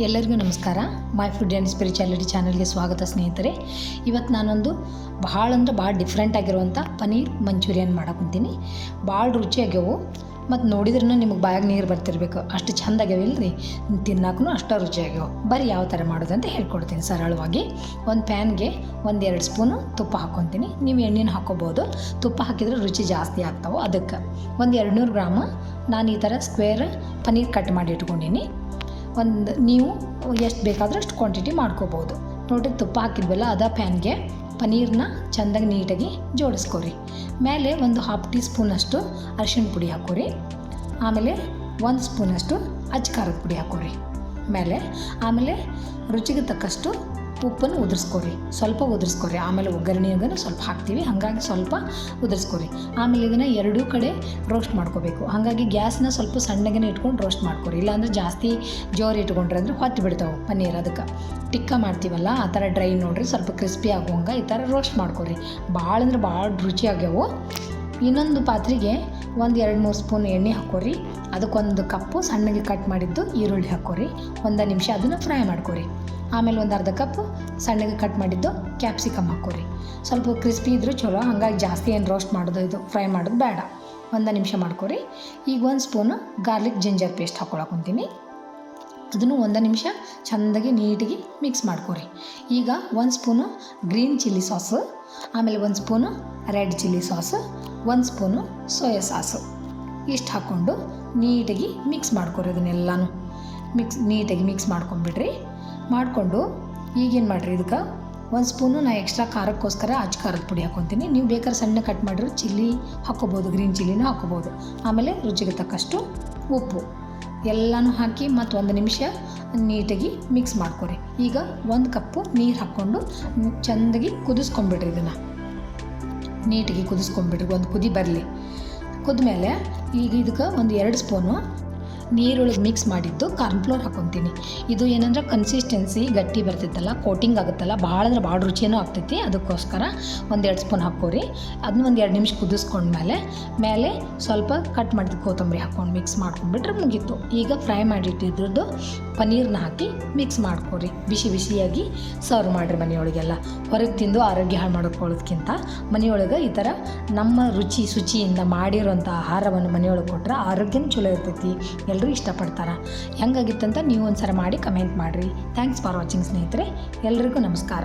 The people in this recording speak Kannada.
ಎಲ್ಲರಿಗೂ ನಮಸ್ಕಾರ. ಮೈ ಫುಡ್ ಆ್ಯಂಡ್ ಸ್ಪಿರಿಚುಯಾಲಿಟಿ ಚಾನಲ್ಗೆ ಸ್ವಾಗತ ಸ್ನೇಹಿತರೆ. ಇವತ್ತು ನಾನೊಂದು ಭಾಳ ಡಿಫ್ರೆಂಟ್ ಆಗಿರುವಂಥ ಪನ್ನೀರ್ ಮಂಚೂರಿಯನ್ ಮಾಡಕೊಂತೀನಿ. ಭಾಳ ರುಚಿಯಾಗ್ಯವು ಮತ್ತು ನೋಡಿದ್ರೂ ನಿಮಗೆ ಬಾಯಾಗ ನೀರು ಬರ್ತಿರ್ಬೇಕು, ಅಷ್ಟು ಚೆಂದ ಆಗ್ಯಾವಿಲ್ಲ ರೀ. ತಿನ್ನಕ್ಕೂ ಅಷ್ಟು ರುಚಿಯಾಗ್ಯವು. ಬರೀ ಯಾವ ಥರ ಮಾಡೋದಂತ ಹೇಳ್ಕೊಡ್ತೀನಿ ಸರಳವಾಗಿ. ಒಂದು ಪ್ಯಾನ್ಗೆ 1-2 ಸ್ಪೂನು ತುಪ್ಪ ಹಾಕ್ಕೊತೀನಿ. ನೀವು ಎಣ್ಣೆನ ಹಾಕ್ಕೋಬೋದು, ತುಪ್ಪ ಹಾಕಿದ್ರೆ ರುಚಿ ಜಾಸ್ತಿ ಆಗ್ತಾವೆ. ಅದಕ್ಕೆ 200 ಗ್ರಾಮ್ ನಾನು ಈ ಥರ ಸ್ಕ್ವೇರ್ ಪನ್ನೀರ್ ಕಟ್ ಮಾಡಿ ಇಟ್ಕೊಂಡೀನಿ. ನೀವು ಎಷ್ಟು ಬೇಕಾದರೂ ಅಷ್ಟು ಕ್ವಾಂಟಿಟಿ ಮಾಡ್ಕೋಬೋದು. ನೋಡಿರಿ, ತುಪ್ಪ ಹಾಕಿದ್ವಲ್ಲ ಅದ ಪ್ಯಾನ್ಗೆ ಪನ್ನೀರನ್ನ ಚೆಂದಾಗಿ ನೀಟಾಗಿ ಜೋಡಿಸ್ಕೊರಿ. ಮೇಲೆ ಒಂದು 1/2 ಟೀ ಸ್ಪೂನಷ್ಟು ಅರಿಶಿಣ ಪುಡಿ ಹಾಕೋರಿ. ಆಮೇಲೆ 1 ಸ್ಪೂನಷ್ಟು ಅಚ್ಚ ಖಾರದ ಪುಡಿ ಹಾಕೋರಿ ಆಮೇಲೆ ರುಚಿಗೆ ತಕ್ಕಷ್ಟು ಉಪ್ಪನ್ನು ಸ್ವಲ್ಪ ಉದುರಿಸ್ಕೊರಿ. ಆಮೇಲೆ ಒಗ್ಗರಣೆಯಾಗ ಸ್ವಲ್ಪ ಹಾಕ್ತೀವಿ, ಹಾಗಾಗಿ ಸ್ವಲ್ಪ ಉದುರಿಸ್ಕೊರಿ. ಆಮೇಲೆ ಇದನ್ನು ಎರಡೂ ಕಡೆ ರೋಸ್ಟ್ ಮಾಡ್ಕೋಬೇಕು. ಹಾಗಾಗಿ ಗ್ಯಾಸ್ನ ಸ್ವಲ್ಪ ಸಣ್ಣಗೆ ಇಟ್ಕೊಂಡು ರೋಸ್ಟ್ ಮಾಡ್ಕೊರಿ. ಇಲ್ಲಾಂದ್ರೆ ಜಾಸ್ತಿ ಜೋರು ಇಟ್ಕೊಂಡ್ರೆ ಅಂದರೆ ಹೊತ್ತು ಬಿಡ್ತಾವೆ ಪನ್ನೀರ್. ಅದಕ್ಕೆ ಟಿಕ್ಕ ಮಾಡ್ತೀವಲ್ಲ ಆ ಥರ ಡ್ರೈ ನೋಡಿರಿ, ಸ್ವಲ್ಪ ಕ್ರಿಸ್ಪಿ ಆಗುವಂಗೆ ಈ ಥರ ರೋಸ್ಟ್ ಮಾಡ್ಕೊರಿ. ಭಾಳ ರುಚಿ ಆಗ್ಯಾವು. ಇನ್ನೊಂದು ಪಾತ್ರೆಗೆ 1-2-3 ಸ್ಪೂನ್ ಎಣ್ಣೆ ಹಾಕೋರಿ. ಅದಕ್ಕೊಂದು ಕಪ್ಪು ಸಣ್ಣಗೆ ಕಟ್ ಮಾಡಿದ್ದು ಈರುಳ್ಳಿ ಹಾಕೋರಿ. 1 ನಿಮಿಷ ಅದನ್ನು ಫ್ರೈ ಮಾಡ್ಕೊರಿ. ಆಮೇಲೆ 1/2 ಕಪ್ಪು ಸಣ್ಣಗೆ ಕಟ್ ಮಾಡಿದ್ದು ಕ್ಯಾಪ್ಸಿಕಮ್ ಹಾಕೋರಿ. ಸ್ವಲ್ಪ ಕ್ರಿಸ್ಪಿ ಇದ್ರೂ ಚಲೋ, ಹಾಗಾಗಿ ಜಾಸ್ತಿ ಏನು ರೋಸ್ಟ್ ಮಾಡೋದು ಇದು ಫ್ರೈ ಮಾಡೋದು ಬೇಡ. 1 ನಿಮಿಷ ಮಾಡ್ಕೊರಿ. ಈಗ 1 ಸ್ಪೂನು ಗಾರ್ಲಿಕ್ ಜಿಂಜರ್ ಪೇಸ್ಟ್ ಹಾಕ್ಕೊಳಕೊಂತೀನಿ. ಅದನ್ನು 1 ನಿಮಿಷ ಚೆಂದಾಗಿ ನೀಟಾಗಿ ಮಿಕ್ಸ್ ಮಾಡ್ಕೊರಿ. ಈಗ 1 ಸ್ಪೂನು ಗ್ರೀನ್ ಚಿಲ್ಲಿ ಸಾಸು, ಆಮೇಲೆ 1 spoon red chilli sauce, 1 spoon soya sauce ಇಷ್ಟು ಹಾಕ್ಕೊಂಡು ನೀಟಾಗಿ ಮಿಕ್ಸ್ ಮಾಡ್ಕೊರಿ. ಅದನ್ನೆಲ್ಲನೂ ನೀಟಾಗಿ ಮಿಕ್ಸ್ ಮಾಡ್ಕೊಂಬಿಡ್ರಿ. ಮಾಡಿಕೊಂಡು ಈಗೇನು ಮಾಡಿರಿ, ಇದಕ್ಕೆ 1 ಸ್ಪೂನು ನಾ ಎಕ್ಸ್ಟ್ರಾ ಖಾರಕ್ಕೋಸ್ಕರ ಅಚ್ಚ ಖಾರದ ಪುಡಿ ಹಾಕ್ಕೊತೀನಿ. ನೀವು ಬೇಕಾದ್ರೆ ಸಣ್ಣ ಕಟ್ ಮಾಡಿರೋ ಚಿಲ್ಲಿ ಹಾಕ್ಕೋಬೋದು, ಗ್ರೀನ್ ಚಿಲ್ಲಿನೂ ಹಾಕ್ಕೋಬೋದು. ಆಮೇಲೆ ರುಚಿಗೆ ತಕ್ಕಷ್ಟು ಉಪ್ಪು ಎಲ್ಲನೂ ಹಾಕಿ ಮತ್ತು 1 ನಿಮಿಷ ನೀಟಾಗಿ ಮಿಕ್ಸ್ ಮಾಡ್ಕೊರಿ. ಈಗ 1 ಕಪ್ಪು ನೀರು ಹಾಕ್ಕೊಂಡು ಚೆಂದಾಗಿ ಕುದಿಸ್ಕೊಂಬಿಡ್ರಿ. ಇದನ್ನು ನೀಟಾಗಿ ಕುದಿಸ್ಕೊಂಬಿಡ್ರಿ, ಒಂದು ಕುದಿ ಬರಲಿ. ಕುದ್ಮೇಲೆ ಈಗ ಇದಕ್ಕೆ 2 ಸ್ಪೂನು ನೀರೊಳಗೆ ಮಿಕ್ಸ್ ಮಾಡಿದ್ದು ಕಾರ್ನ್ಫ್ಲೋರ್ ಹಾಕ್ಕೊತೀನಿ. ಇದು ಏನಂದ್ರೆ ಕನ್ಸಿಸ್ಟೆನ್ಸಿ ಗಟ್ಟಿ ಬರ್ತಿತ್ತಲ್ಲ, ಕೋಟಿಂಗ್ ಆಗುತ್ತಲ್ಲ, ಭಾಳ ರುಚಿಯೂ ಆಗ್ತೈತಿ. ಅದಕ್ಕೋಸ್ಕರ 1-2 ಸ್ಪೂನ್ ಹಾಕ್ಕೋರಿ. ಅದನ್ನ 2 ನಿಮಿಷ ಕುದಿಸ್ಕೊಂಡ್ಮೇಲೆ ಮೇಲೆ ಸ್ವಲ್ಪ ಕಟ್ ಮಾಡಿದ ಕೊತ್ತಂಬರಿ ಹಾಕ್ಕೊಂಡು ಮಿಕ್ಸ್ ಮಾಡ್ಕೊಂಡ್ಬಿಟ್ರೆ ಮುಗೀತು. ಈಗ ಫ್ರೈ ಮಾಡಿಟ್ಟಿದ್ರದ್ದು ಪನ್ನೀರ್ನ ಹಾಕಿ ಮಿಕ್ಸ್ ಮಾಡ್ಕೊರಿ. ಬಿಸಿಯಾಗಿ ಸರ್ವ್ ಮಾಡಿರಿ. ಮನೆಯೊಳಗೆಲ್ಲ ಹೊರಗೆ ತಿಂದು ಆರೋಗ್ಯ ಹಾಳು ಮಾಡ್ಕೊಳ್ಳೋದಕ್ಕಿಂತ ಮನೆಯೊಳಗೆ ಈ ಥರ ನಮ್ಮ ಶುಚಿಯಿಂದ ಮಾಡಿರೋಂಥ ಆಹಾರವನ್ನು ಮನೆಯೊಳಗೆ ಕೊಟ್ಟರೆ ಆರೋಗ್ಯನೂ ಚಲೋ ಇರ್ತೈತಿ. ಎಲ್ಲರೂ ಇಷ್ಟಪಡ್ತಾರೆ. ಹೆಂಗಾಗಿತ್ತಂತ ನೀವು ಒಂದು ಸಲ ಮಾಡಿ ಕಮೆಂಟ್ ಮಾಡಿರಿ. ಥ್ಯಾಂಕ್ಸ್ ಫಾರ್ ವಾಚಿಂಗ್ ಸ್ನೇಹಿತರೆ. ಎಲ್ರಿಗೂ ನಮಸ್ಕಾರ.